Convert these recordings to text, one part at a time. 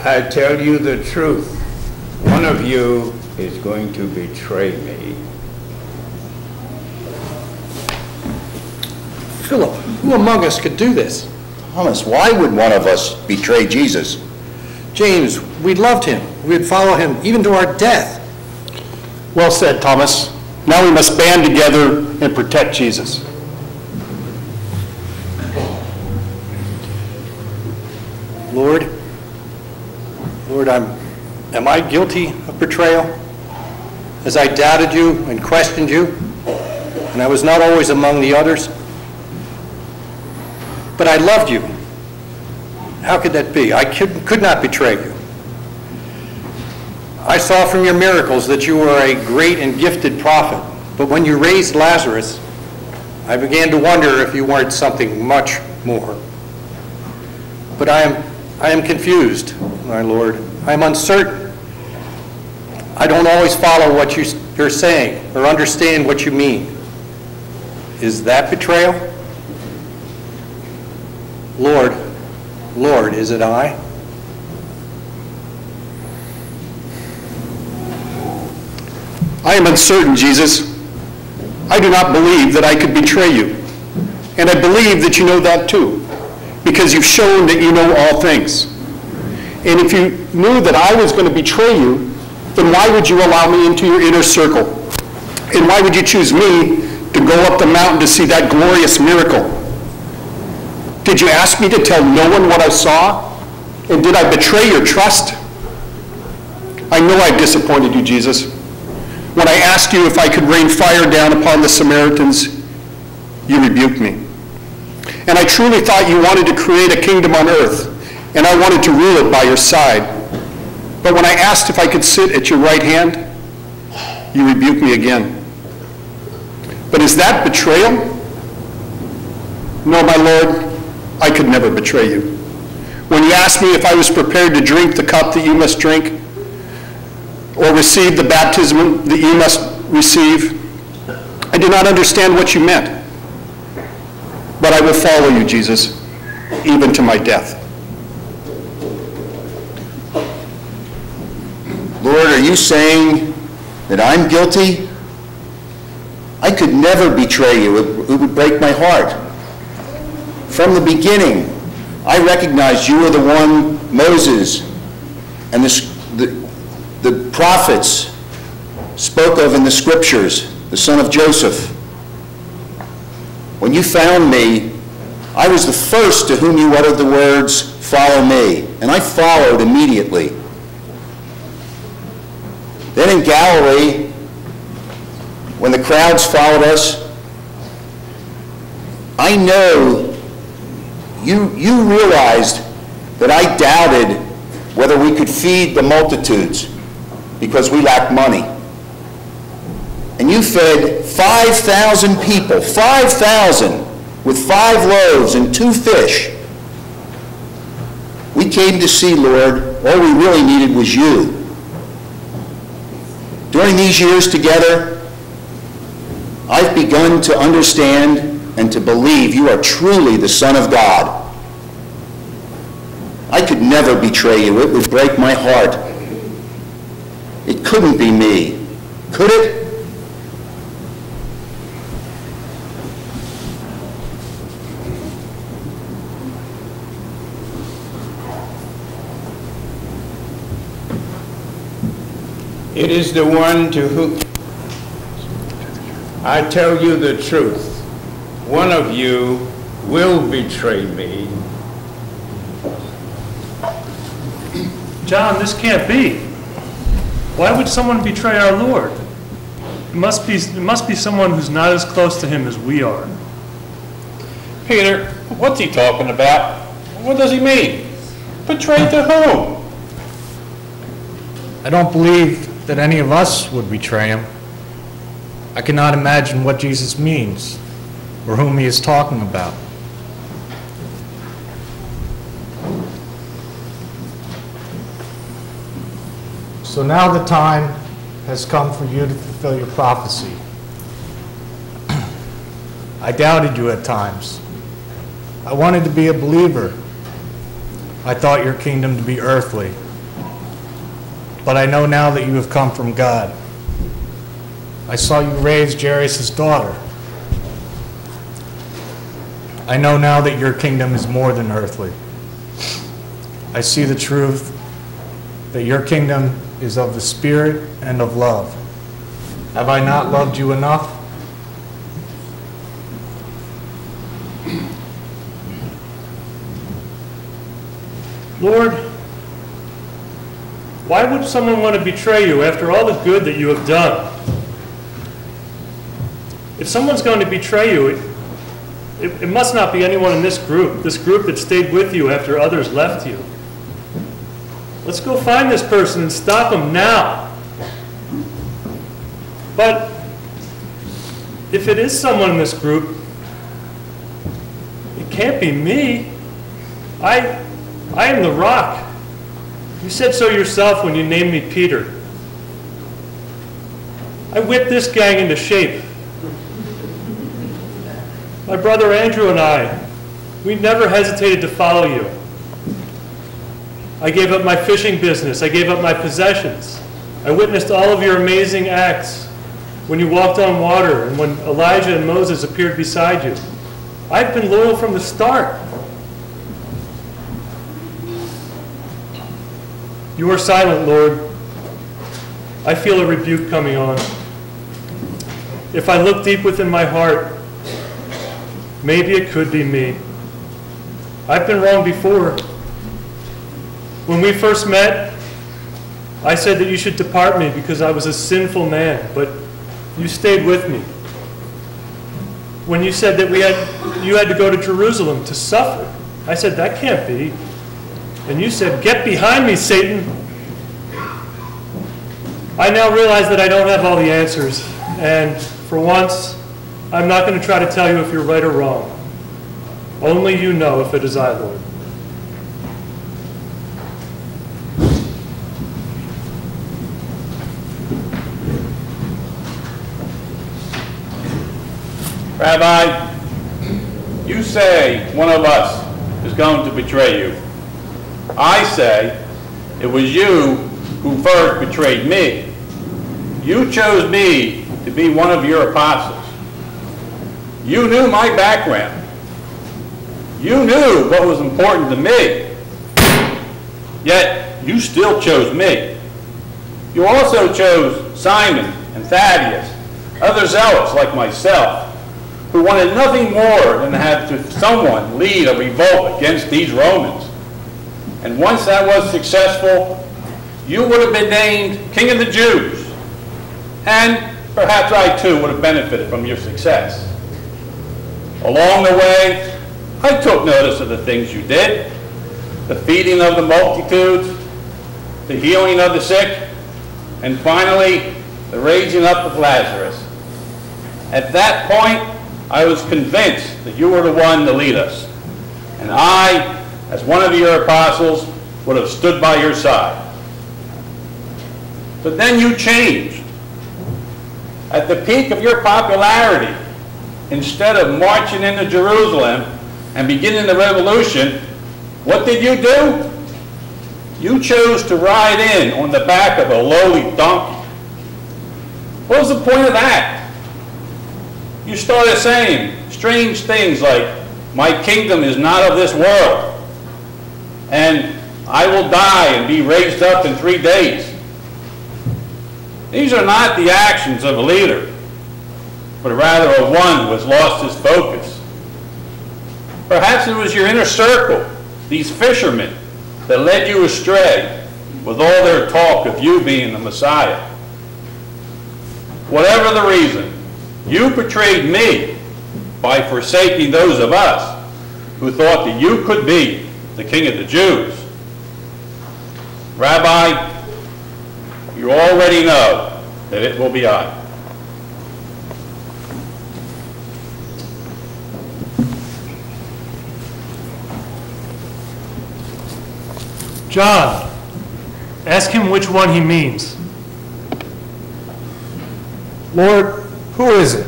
I tell you the truth. One of you is going to betray me. Philip, who among us could do this? Thomas, why would one of us betray Jesus? James, we loved him. We'd follow him even to our death. Well said, Thomas. Now we must band together and protect Jesus. Lord, am I guilty of betrayal? As I doubted you and questioned you, and I was not always among the others? But I loved you. How could that be? I could not betray you. I saw from your miracles that you were a great and gifted prophet, but when you raised Lazarus, I began to wonder if you weren't something much more. But I am confused, my Lord. I am uncertain. I don't always follow what you're saying or understand what you mean. Is that betrayal? Lord, is it I? I am uncertain, Jesus. I do not believe that I could betray you. And I believe that you know that too, because you've shown that you know all things. And if you knew that I was going to betray you, then why would you allow me into your inner circle? And why would you choose me to go up the mountain to see that glorious miracle? Did you ask me to tell no one what I saw? And did I betray your trust? I know I've disappointed you, Jesus. When I asked you if I could rain fire down upon the Samaritans, you rebuked me. And I truly thought you wanted to create a kingdom on earth, and I wanted to rule it by your side. But when I asked if I could sit at your right hand, you rebuked me again. But is that betrayal? No, my Lord, I could never betray you. When you asked me if I was prepared to drink the cup that you must drink, or receive the baptism that you must receive, I did not understand what you meant. But I will follow you, Jesus, even to my death. Lord, are you saying that I'm guilty? I could never betray you. It would break my heart. From the beginning, I recognized you were the one Moses and the prophets spoke of in the scriptures, the son of Joseph. When you found me, I was the first to whom you uttered the words, "Follow me," and I followed immediately. Then in Galilee, when the crowds followed us, I know you realized that I doubted whether we could feed the multitudes because we lacked money. And you fed 5,000 people, 5,000, with 5 loaves and 2 fish. We came to see, Lord, all we really needed was you. During these years together, I've begun to understand and to believe you are truly the Son of God. I could never betray you. It would break my heart. It couldn't be me, could it? It is the one to whom I tell you the truth. One of you will betray me. John, this can't be. Why would someone betray our Lord? It must be someone who's not as close to him as we are. Peter, what's he talking about? What does he mean? Betray to whom? I don't believe that any of us would betray him. I cannot imagine what Jesus means or whom he is talking about. So now the time has come for you to fulfill your prophecy. I doubted you at times. I wanted to be a believer. I thought your kingdom to be earthly, but I know now that you have come from God. I saw you raise Jairus' daughter. I know now that your kingdom is more than earthly. I see the truth that your kingdom is of the Spirit and of love. Have I not loved you enough? Lord, why would someone want to betray you after all the good that you have done? If someone's going to betray you, it must not be anyone in this group that stayed with you after others left you. Let's go find this person and stop him now. But if it is someone in this group, it can't be me. I am the rock. You said so yourself when you named me Peter. I whipped this gang into shape. My brother Andrew and I, we never hesitated to follow you. I gave up my fishing business. I gave up my possessions. I witnessed all of your amazing acts when you walked on water and when Elijah and Moses appeared beside you. I've been loyal from the start. You are silent, Lord. I feel a rebuke coming on. If I look deep within my heart, maybe it could be me. I've been wrong before. When we first met, I said that you should depart me because I was a sinful man, but you stayed with me. When you said that you had to go to Jerusalem to suffer, I said, that can't be. And you said, get behind me, Satan. I now realize that I don't have all the answers, and for once, I'm not going to try to tell you if you're right or wrong. Only you know if it is I, Lord. Rabbi, you say one of us is going to betray you. I say it was you who first betrayed me. You chose me to be one of your apostles. You knew my background. You knew what was important to me. Yet you still chose me. You also chose Simon and Thaddeus, other zealots like myself, who wanted nothing more than to have someone lead a revolt against these Romans. And once that was successful, you would have been named King of the Jews. And perhaps I too would have benefited from your success. Along the way, I took notice of the things you did, the feeding of the multitudes, the healing of the sick, and finally, the raising up of Lazarus. At that point, I was convinced that you were the one to lead us. And I, as one of your apostles, would have stood by your side. But then you changed. At the peak of your popularity, instead of marching into Jerusalem and beginning the revolution, what did you do? You chose to ride in on the back of a lowly donkey. What was the point of that? You started saying strange things like, my kingdom is not of this world, and I will die and be raised up in 3 days. These are not the actions of a leader, but rather of one who has lost his focus. Perhaps it was your inner circle, these fishermen, that led you astray with all their talk of you being the Messiah. Whatever the reason, you betrayed me by forsaking those of us who thought that you could be the King of the Jews. Rabbi, you already know that it will be I. John, ask him which one he means. Lord, who is it?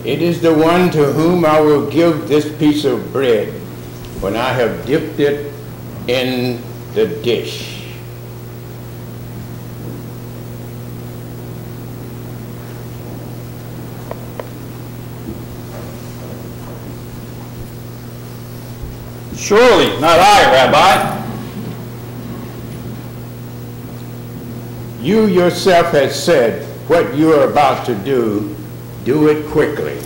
It is the one to whom I will give this piece of bread. when I have dipped it in the dish. Surely not I, Rabbi. You yourself have said what you are about to do it quickly.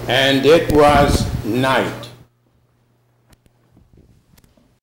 And it was night.